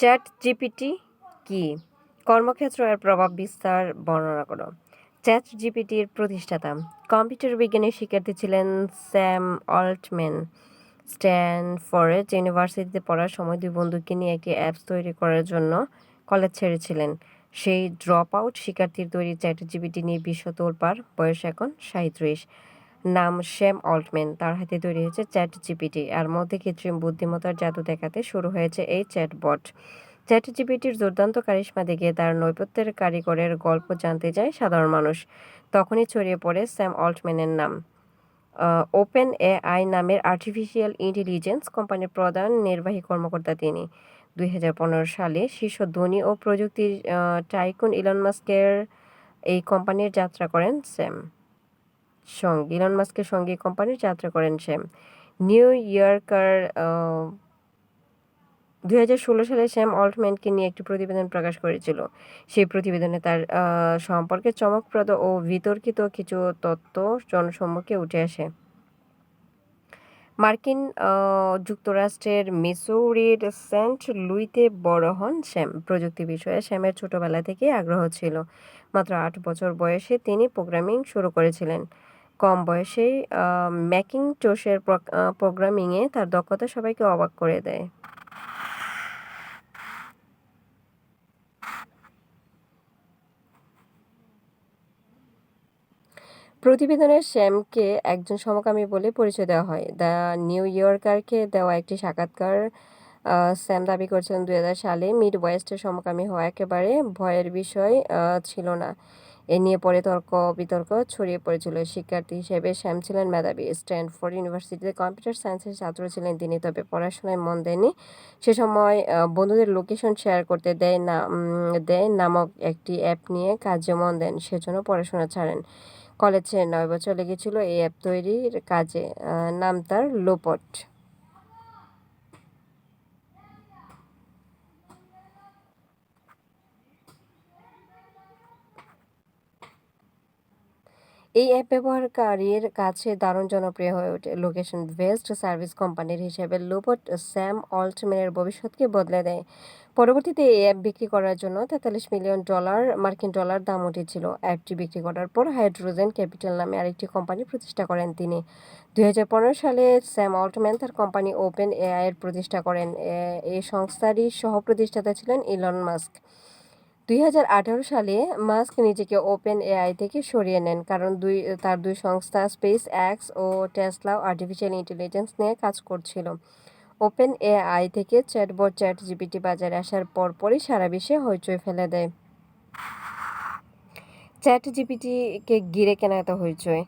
Chat GPT কি? কর্মক্ষেত্র এর প্রভাব বিস্তার বর্ণনা করো। চ্যাট জিপিটির প্রতিষ্ঠাতা কম্পিউটার বিজ্ঞানের শিক্ষার্থী ছিলেন স্যাম অল্টম্যান। স্ট্যানফোর্ড ইউনিভার্সিটিতে পড়ার সময় দুই বন্ধুকে নিয়ে একটি অ্যাপস তৈরি করার জন্য কলেজ ছেড়েছিলেন। সেই ড্রপ আউট শিক্ষার্থীর তৈরি চ্যাট জিপিটি নিয়ে বিশ্ব তোলপাড়। বয়স এখন 37। নাম শ্যাম অল্টম্যান। তার হাতে তৈরি হয়েছে চ্যাট জিপিটি। আর মধ্যে কৃত্রিম বুদ্ধিমত্তার জাদু দেখাতে শুরু হয়েছে এই চ্যাটবট। চ্যাট জিপিটির দুর্দান্ত কারিশমা দেখে তার নৈপুণ্যের কারিগরের গল্প জানতে যায় সাধারণ মানুষ। তখনই ছড়িয়ে পড়ে স্যাম অল্টম্যানের নাম। ওপেন এআই নামের আর্টিফিশিয়াল ইন্টেলিজেন্স কোম্পানির প্রধান নির্বাহী কর্মকর্তা তিনি। 2015 সালে শীর্ষ ধনী ও প্রযুক্তির টাইকুন ইলন মাস্কের এই কোম্পানির যাত্রা করেন স্যাম। ইলন মাস্কের সঙ্গে কোম্পানির যাত্রা করেন স্যাম। নিউ ইয়র্কার 2016 সালে স্যাম অল্টম্যানকে নিয়ে একটি প্রতিবেদন প্রকাশ করেছিল। সেই প্রতিবেদনে তার সম্পর্কে চমকপ্রদ ও বিতর্কিত কিছু তথ্য জনসম্মুখে উঠে আসে। মার্কিন যুক্তরাষ্ট্রের মিসৌরির সেন্ট লুইতে বড় হন স্যাম। প্রযুক্তি বিষয়ে স্যামের ছোটবেলা থেকেই আগ্রহ ছিল। মাত্র 8 বছর বয়সে তিনি প্রোগ্রামিং শুরু করেছিলেন। কম বয়সেই ম্যাকিনটোশের প্রোগ্রামিংয়ে তার দক্ষতা সবাইকে অবাক করে দেয়। প্রতিবেদনে শ্যামকে একজন সমকামী বলে পরিচয় দেওয়া হয়। দ্য নিউ ইয়র্কারকে দেওয়া একটি সাক্ষাৎকার স্যাম দাবি করেছিলেন 2000 সালে মিড ওয়েস্টের সমকামী হওয়া একেবারে ভয়ের বিষয় ছিল না। এ নিয়ে পরে বিতর্ক ছড়িয়ে পড়েছিল। শিক্ষার্থী হিসেবে শ্যাম ছিলেন মেধাবী। স্ট্যানফোর্ড ইউনিভার্সিটিতে কম্পিউটার সায়েন্সের ছাত্র ছিলেন তিনি, তবে পড়াশোনায় মন দেননি। সে সময় বন্ধুদের লোকেশন শেয়ার করতে দেয় নামক একটি অ্যাপ নিয়ে কাজে মন দেন, সেজন্য পড়াশোনা ছাড়েন। কলেজে 9 বছর লেগেছিল এই অ্যাপ তৈরির কাজে। নাম তার লোপট। এই অ্যাপ ব্যবহারকারীর কাছে দারুণ জনপ্রিয় হয়ে ওঠে। লোকেশন বেসড সার্ভিস কোম্পানির হিসেবে লোপট স্যাম অল্টম্যানের ভবিষ্যৎকে বদলে দেয়। পরবর্তীতে এই অ্যাপ বিক্রি করার জন্য $43 মিলিয়ন মার্কিন ডলার দাম উঠেছিল। অ্যাপটি বিক্রি করার পর হাইড্রোজেন ক্যাপিটাল নামে আরেকটি কোম্পানি প্রতিষ্ঠা করেন তিনি। 2015 সালে স্যাম অল্টম্যান তার কোম্পানি ওপেন এআই এর প্রতিষ্ঠা করেন। এই সংস্থারই সহ-প্রতিষ্ঠাতা ছিলেন ইলন মাস্ক। 2018 সালে মাস্ক নিজেকে ওপেন এআই থেকে সরিয়ে নেন, কারণ তার দুই সংস্থা স্পেস এক্স ও টেসলা আর্টিফিশিয়াল ইন্টেলিজেন্স নিয়ে কাজ করছিল। ওপেন এআই থেকে চ্যাটবট চ্যাট জিপিটি বাজারে আসার পরপরই সারা বিশ্বে হইচই ফেলে দেয়। চ্যাট জিপিটিকে ঘিরে কেন এত হইচই?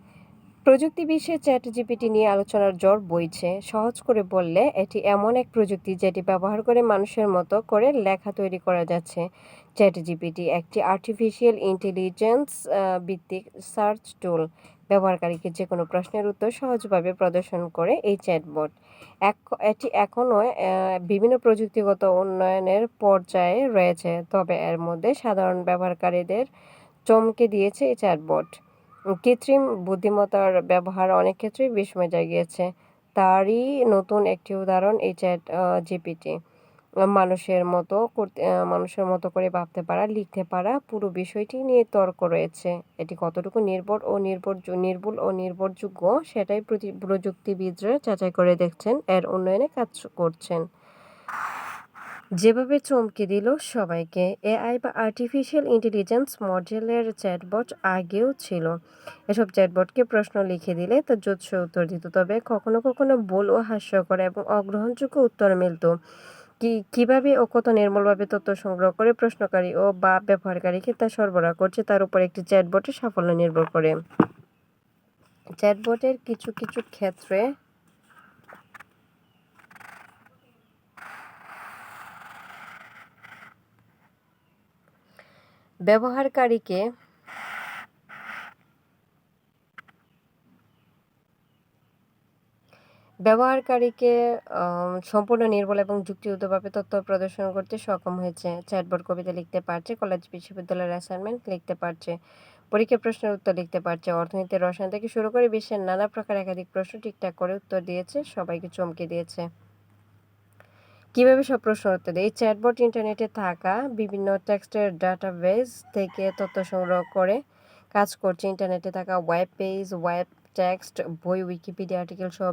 প্রযুক্তি বিশ্বে চ্যাট জিপিটি নিয়ে আলোচনার ঝড় বইছে। সহজ করে বললে এটি এমন এক প্রযুক্তি যেটি ব্যবহার করে মানুষের মতো করে লেখা তৈরি করা যাচ্ছে। চ্যাট জিপিটি একটি আর্টিফিশিয়াল ইন্টেলিজেন্স ভিত্তিক সার্চ টুল। ব্যবহারকারীকে যে কোনো প্রশ্নের উত্তর সহজভাবে প্রদর্শন করে এই চ্যাটবট। এটি এখনও বিভিন্ন প্রযুক্তিগত উন্নয়নের পর্যায়ে রয়েছে, তবে এর মধ্যে সাধারণ ব্যবহারকারীদের চমকে দিয়েছে এই চ্যাটবট। কৃত্রিম বুদ্ধিমত্তার ব্যবহার অনেক ক্ষেত্রেই বিস্ময় জাগিয়েছে। তারই নতুন একটি উদাহরণ এই চ্যাট জিপিটি। মানুষের মতো করে ভাবতে পারা, লিখতে পারা, পুরো বিষয়টি নিয়ে তর্ক রয়েছে। এটি কতটুকু নির্ভুল ও নির্ভরযোগ্য সেটাই প্রযুক্তিবিদরা যাচাই করে দেখছেন, এর উন্নয়নে কাজ করছেন। যেভাবে চমকে দিল সবাইকে, এআই বা আর্টিফিশিয়াল ইন্টেলিজেন্স মডেলের চ্যাটবট আগেও ছিল। এসব চ্যাটবটকে প্রশ্ন লিখে দিলে তা জোৎস উত্তর দিত, তবে কখনো কখনো ভুল ও হাস্যকর এবং অগ্রহণযোগ্য উত্তর মিলত। কিভাবে ও কত নির্মলভাবে তথ্য সংগ্রহ করে প্রশ্নকারী বা ব্যবহারকারীকে তা সরবরাহ করছে তার উপর একটি চ্যাটবটের সাফল্য নির্ভর করে। চ্যাটবটের কিছু কিছু ক্ষেত্রে ব্যবহারকারীকে সম্পূর্ণ নির্ভুল এবং যুক্তিযুক্তভাবে তথ্য প্রদর্শন করতে সক্ষম হয়েছে। চ্যাটবট কবিতা লিখতে পারছে, কলেজ বিশ্ববিদ্যালয়ের অ্যাসাইনমেন্ট লিখতে পারছে, পরীক্ষার প্রশ্নের উত্তর লিখতে পারছে, অর্থনীতি রসায়ন থেকে শুরু করে বিশ্বের নানা প্রকার একাধিক প্রশ্ন ঠিকঠাক করে উত্তর দিয়েছে, সবাইকে চমকে দিয়েছে। কিভাবে সব প্রশ্নের উত্তর দেয়? এই চ্যাটবট ইন্টারনেটে থাকা বিভিন্ন টেক্সটের ডাটাবেস থেকে তথ্য সংগ্রহ করে কাজ করছে। ইন্টারনেটে থাকা ওয়েব পেজ, ওয়েব টেক্সট, বই, উইকিপিডিয়া আর্টিকেল সহ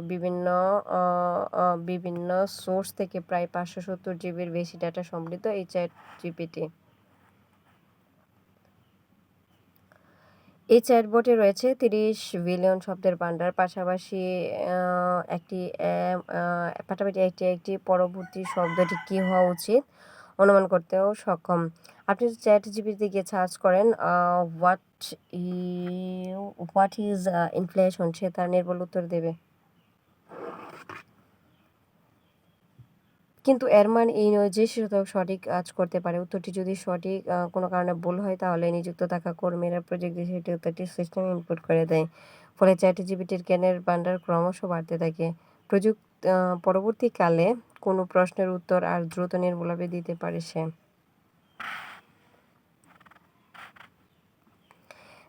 বিভিন্ন সোর্স থেকে প্রায় 570 জিবির বেশি ডাটা সমৃদ্ধ এই চ্যাট জিপিটি। এই চ্যাটবটে রয়েছে 30 বিলিয়ন শব্দের ভান্ডার, পাশাপাশি একটি পরবর্তী শব্দটি কী হওয়া উচিত অনুমান করতেও সক্ষম। আপনি যদি চ্যাট জিপিটি গিয়ে সার্চ করেন হোয়াট ইজ ইনফ্লেশন, সে তার নির্ভুল উত্তর দেবে। কিন্তু এর মানে এই নয় যে সে সঠিক কাজ করতে পারে। উত্তরটি যদি সঠিক কোনো কারণে ভুল হয়, তাহলে নিযুক্ত থাকা কর্মীরা প্রযুক্তি সেটি উত্তরটি সিস্টেমে ইনপুট করে দেয়। ফলে চ্যাট জিপিটির জ্ঞানের ভান্ডার ক্রমশ বাড়তে থাকে। পরবর্তীকালে কোনো প্রশ্নের উত্তর আর দ্রুত নির্ভুলভাবে দিতে পারে সে।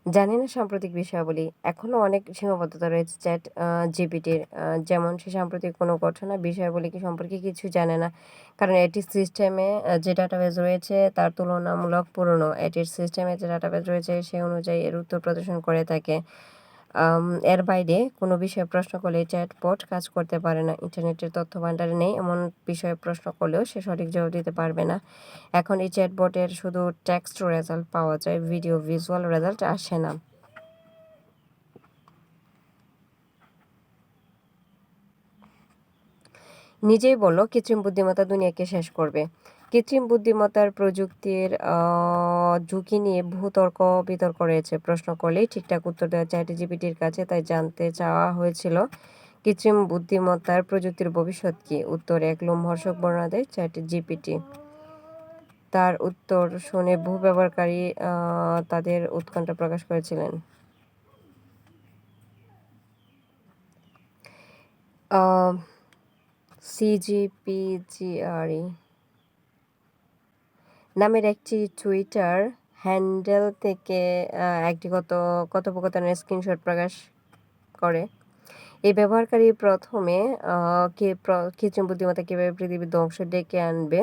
জানি না সাম্প্রতিক বিষয়াবলী। এখনও অনেক সীমাবদ্ধতা রয়েছে চ্যাট জিপিটির, যেমন সে সাম্প্রতিক কোনো ঘটনা বিষয়াবলী সম্পর্কে কিছু জানে না, কারণ এটির সিস্টেমে যে ডাটাবেজ রয়েছে তার তুলনামূলক পুরনো। এটির সিস্টেমে যে ডাটাবেজ রয়েছে সে অনুযায়ী এর উত্তর প্রদর্শন করে থাকে। এর বাইরে কোনো বিষয়ে প্রশ্ন করলে চ্যাটবট কাজ করতে পারে না। ইন্টারনেটের তথ্য ভাণ্ডারে নেই এমন বিষয়ে প্রশ্ন করলেও সে সঠিক জবাব দিতে পারবে না। এখন এই চ্যাটবটের শুধু টেক্সট রেজাল্ট পাওয়া যায়, ভিডিও ভিজুয়াল রেজাল্ট আসে না। নিজেই বলল কৃত্রিম বুদ্ধিমত্তা দুনিয়াকে শেষ করবে। কৃত্রিম বুদ্ধিমত্তার প্রযুক্তির ঝুঁকি নিয়ে বহু তর্ক বিতর্ক রয়েছে। প্রশ্ন করলেই ঠিকঠাক উত্তর দেওয়া চ্যাট জিপিটির কাছে তাই জানতে চাওয়া হয়েছিল কৃত্রিম বুদ্ধিমত্তার প্রযুক্তির ভবিষ্যৎ কী। উত্তরে এক লোমহর্ষক বর্ণনা দেয় চ্যাট জিপিটি। তার উত্তর শুনে বহু ব্যবহারকারী তাদের উৎকণ্ঠা প্রকাশ করেছিলেন। CGPGRE নামের একটি টুইটার হ্যান্ডেল থেকে একটি কথোপকথনের স্ক্রিনশট প্রকাশ করে। এই ব্যবহারকারী প্রথমে কৃত্রিম বুদ্ধিমত্তা কীভাবে পৃথিবীর ধ্বংস ডেকে আনবে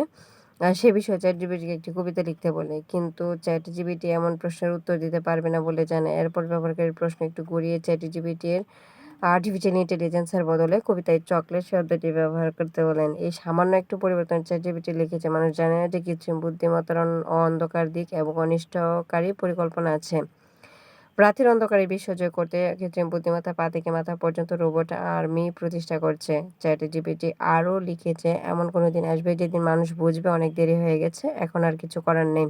সে বিষয়ে চ্যাট জিপিটিকে একটি কবিতা লিখতে বলে, কিন্তু চ্যাট জিপিটি এমন প্রশ্নের উত্তর দিতে পারবে না বলে জানায়। এরপর ব্যবহারকারীর প্রশ্ন একটু ঘুরিয়ে চ্যাট জিপিটির আর্টিফিশিয়াল ইন্টেলিজেন্সের বদলে কবিতায় চকলেট শব্দটি ব্যবহার করতে বলেন। এই সামান্য একটু পরিবর্তন চ্যাট জিপিটি লিখেছে। মানুষ জানে না যে কৃত্রিম বুদ্ধিমত্তার অন্ধকার দিক এবং অনিষ্টকারী পরিকল্পনা আছে। রাতের অন্ধকারে বিশ্ব জয় করতে কৃত্রিম বুদ্ধিমত্তা পা থেকে মাথা পর্যন্ত রোবট আর্মি প্রতিষ্ঠা করছে। চ্যাট জিপিটি আরও লিখেছে, এমন কোনো দিন আসবে যেদিন মানুষ বুঝবে অনেক দেরি হয়ে গেছে, এখন আর কিছু করার নেই।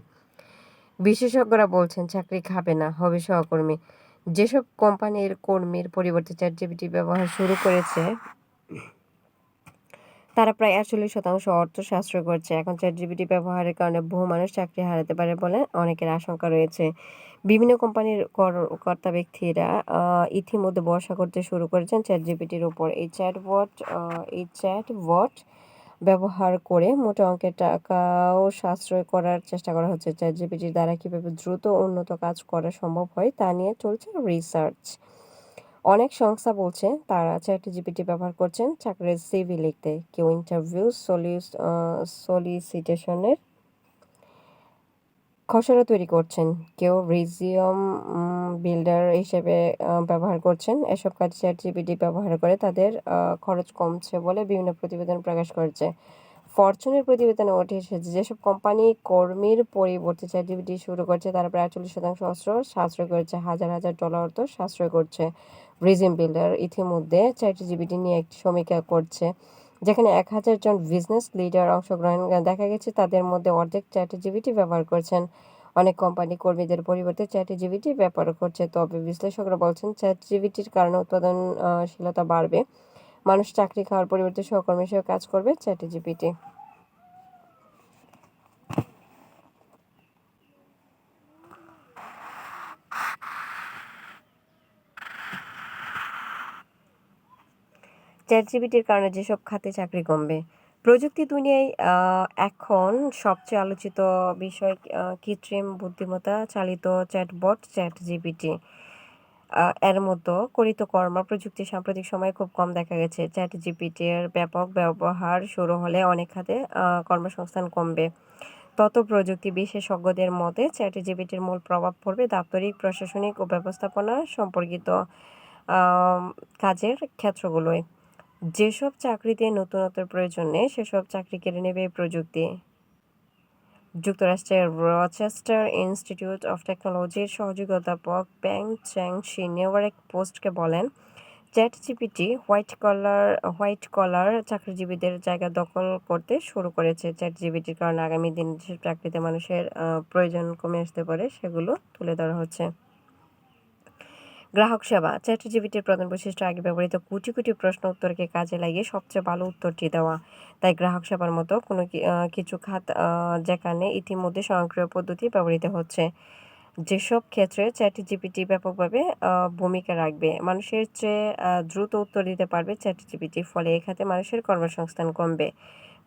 বিশেষজ্ঞরা বলছেন চাকরি খাবে না, হবে সহকর্মী। যেসব কোম্পানির কর্মীর পরিবর্তে চ্যাট জিপিটি ব্যবহার শুরু করেছে তারা প্রায় 48% অর্থ সাশ্রয় করছে। এখন চ্যাট জিপিটি ব্যবহারের কারণে বহু মানুষ চাকরি হারাতে পারে বলে অনেকের আশঙ্কা রয়েছে। বিভিন্ন কোম্পানির কর্তা ব্যক্তিরা ইতিমধ্যে ভরসা করতে শুরু করেছেন চ্যাট জিপিটির উপর। এই চ্যাটবট ব্যবহার করে মোটা অঙ্কের টাকাও সাশ্রয় করার চেষ্টা করা হচ্ছে। চ্যাট জিপিটির দ্বারা কীভাবে দ্রুত উন্নত কাজ করা সম্ভব হয় তা নিয়ে চলছে রিসার্চ। অনেক সংস্থা বলছে তারা চ্যাট জিপিটি ব্যবহার করছেন চাকরির সিভি লিখতে, কেউ ইন্টারভিউ সলিসিটেশনের খসড়া তৈরি করছেন, কেউ রিজিউম বিল্ডার হিসেবে ব্যবহার করছেন। এসব কাজে চ্যাট জিপিটি ব্যবহার করে তাদের খরচ কমছে বলে বিভিন্ন প্রতিবেদন প্রকাশ করেছে। ফরচুনের প্রতিবেদনে উঠে এসেছে যেসব কোম্পানি কর্মীর পরিবর্তে চ্যাট জিপিটি শুরু করছে তারা প্রায় 48% অস্ত্র সাশ্রয় করেছে, হাজার হাজার ডলার অর্থ সাশ্রয় করছে। রিজিউম বিল্ডার ইতিমধ্যে চ্যাট জিপিটি নিয়ে একটি সমীক্ষা করছে, যেখানে 1000 জন বিজনেস লিডার অংশগ্রহণ দেখা গেছে, তাদের মধ্যে অর্ধেক চ্যাট জিপিটি ব্যবহার করছেন। অনেক কোম্পানি কর্মীদের পরিবর্তে চ্যাট জিপিটি ব্যবহার করছে। তবে বিশ্লেষকরা বলছেন চ্যাট জিপিটির কারণে উৎপাদনশীলতা বাড়বে। মানুষ চাকরি খাওয়ার পরিবর্তে সহকর্মী হিসেবে কাজ করবে চ্যাট জিপিটি। চ্যাট জিপিটির কারণে যেসব খাতে চাকরি কমবে। প্রযুক্তি দুনিয়ায় এখন সবচেয়ে আলোচিত বিষয় কৃত্রিম বুদ্ধিমত্তা চালিত চ্যাটবট চ্যাট জিপিটি। এর মতো কর্ম প্রযুক্তি সাম্প্রতিক সময়ে খুব কম দেখা গেছে। চ্যাটজিপিটির ব্যাপক ব্যবহার শুরু হলে অনেক খাতে কর্মসংস্থান কমবে। তথ্য প্রযুক্তি বিশেষজ্ঞদের মতে চ্যাটজিপিটির মূল প্রভাব পড়বে দাপ্তরিক, প্রশাসনিক ও ব্যবস্থাপনা সম্পর্কিত কাজের ক্ষেত্রগুলোয়। যেসব চাকরিতে নতুনত্বের প্রয়োজন নেই সেসব চাকরি কেড়ে নেবে এই প্রযুক্তি। যুক্তরাষ্ট্রের রচেস্টার ইনস্টিটিউট অফ টেকনোলজির সহযোগী অধ্যাপক ব্যাং চ্যাং শি নিউইয়র্ক পোস্টকে বলেন, চ্যাটজিপিটি হোয়াইট কলার চাকরিজীবীদের জায়গা দখল করতে শুরু করেছে। চ্যাটজিপিটির কারণে আগামী দিনে যেসব চাকরিতে মানুষের প্রয়োজন কমে আসতে পারে সেগুলো তুলে ধরা হচ্ছে। গ্রাহক সেবা। চ্যাটজিপিটির প্রধান বৈশিষ্ট্য আগে ব্যবহৃত কোটি কোটি প্রশ্ন উত্তরকে কাজে লাগিয়ে সবচেয়ে ভালো উত্তরটি দেওয়া। তাই গ্রাহক সেবার মতো কোনো কিছু খাত যেখানে ইতিমধ্যে স্বয়ংক্রিয় পদ্ধতি ব্যবহৃত হচ্ছে, যেসব ক্ষেত্রে চ্যাটজিপিটি ব্যাপকভাবে ভূমিকা রাখবে। মানুষের চেয়ে দ্রুত উত্তর দিতে পারবে চ্যাটজিপিটি, ফলে এই খাতে মানুষের কর্মসংস্থান কমবে।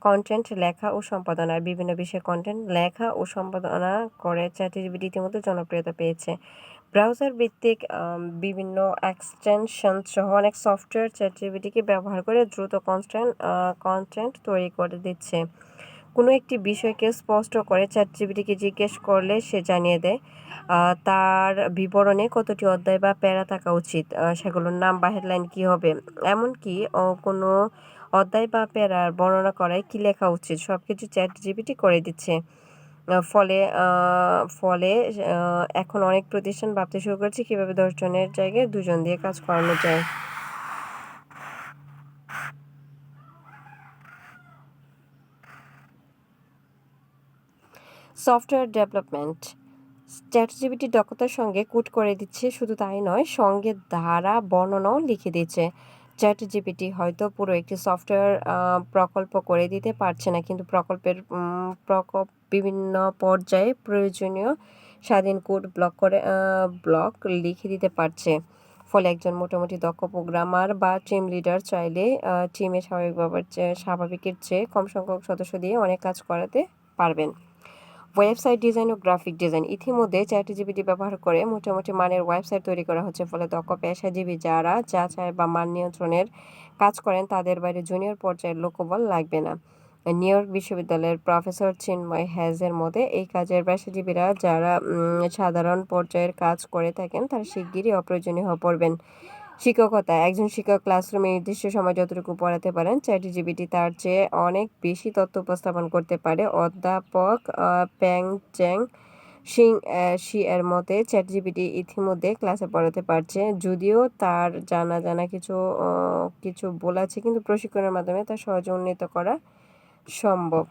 কন্টেন্ট লেখা ও সম্পাদনা। বিভিন্ন বিষয়ে কন্টেন্ট লেখা ও সম্পাদনা করে চ্যাটজিপিটি ইতিমধ্যে জনপ্রিয়তা পেয়েছে। ব্রাউজার ভিত্তিক বিভিন্ন এক্সটেনশন সহ অনেক সফটওয়্যার চ্যাটজিপিটিকে ব্যবহার করে দ্রুত কন্টেন্ট তৈরি করে দিচ্ছে। কোনো একটি বিষয়কে স্পষ্ট করে চ্যাটজিপিটিকে জিজ্ঞেস করলে সে জানিয়ে দেয় তার বিবরণে কতটি অধ্যায় বা প্যারা থাকা উচিত, সেগুলোর নাম বা হেডলাইন কী হবে, এমনকি কোনো অধ্যায় বা প্যারার বর্ণনা করায় কী লেখা উচিত, সব কিছু চ্যাটজিপিটি করে দিচ্ছে। ফলে ফলে এখন অনেক প্রতিষ্ঠান ভাবতে শুরু করেছে কীভাবে 10 জনের জায়গায় 2 জন দিয়ে কাজ করানো যায়। Software development. চ্যাটজিপিটি দক্ষতার সঙ্গে কোড করে দিচ্ছে, শুধু তাই নয়, সঙ্গে ধারা বর্ণনাও লিখে দিচ্ছে। চ্যাটজিপিটি হয়তো পুরো একটি সফটওয়্যার প্রকল্প করে দিতে পারছে না, কিন্তু প্রকল্পের বিভিন্ন পর্যায়ে প্রয়োজনীয় স্বাধীন কোড ব্লক লিখে দিতে পারছে। ফলে একজন মোটামুটি দক্ষ প্রোগ্রামার বা টিম লিডার চাইলে টিমে স্বাভাবিকের চেয়ে কম সংখ্যক সদস্য দিয়ে অনেক কাজ করাতে পারবেন। ওয়েবসাইট ডিজাইন ও গ্রাফিক ডিজাইন। ইতিমধ্যে চ্যাটজিপিটি ব্যবহার করে মোটামুটি মানের ওয়েবসাইট তৈরি করা হচ্ছে, ফলে দক্ষ পেশাজীবী যারা যাচাই বা মান নিয়ন্ত্রণের কাজ করেন তাদের বাইরে জুনিয়র পর্যায়ের লোকবল লাগবে না। নিউইয়র্ক বিশ্ববিদ্যালয়ের প্রফেসর চিন্ময় হ্যাজের মতে এই কাজের পেশাজীবীরা যারা সাধারণ পর্যায়ের কাজ করে থাকেন তারা শিগগিরই অপ্রয়োজনীয় হয়ে পড়বেন। শিক্ষকতা। একজন শিক্ষক ক্লাসরুমে নির্দিষ্ট সময় যতটুকু পড়াতে পারেন, চ্যাটজিপিটি তার চেয়ে অনেক বেশি তথ্য উপস্থাপন করতে পারে। অধ্যাপক প্যাং চ্যাং শি এর মতে চ্যাটজিপিটি ইতিমধ্যে ক্লাসে পড়াতে পারছে, যদিও তার জানা কিছু ভুল আছে, কিন্তু প্রশিক্ষণের মাধ্যমে তা সহজে উন্নীত করা সম্ভব।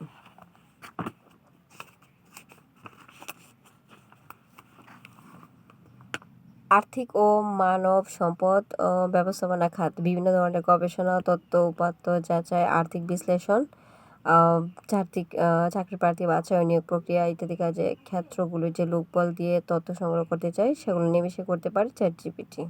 আর্থিক ও মানব সম্পদ ব্যবস্থাপনা খাত। বিভিন্ন ধরনের গবেষণা, তথ্য উপাত্ত যাচাই, আর্থিক বিশ্লেষণ, চাকরি প্রার্থী বাছাই ও নিয়োগ প্রক্রিয়া ইত্যাদি কাজে ক্ষেত্রগুলো যে লোকবল দিয়ে তথ্য সংগ্রহ করতে চাই সেগুলো নিমেষে করতে পারে চ্যাটজিপিটি।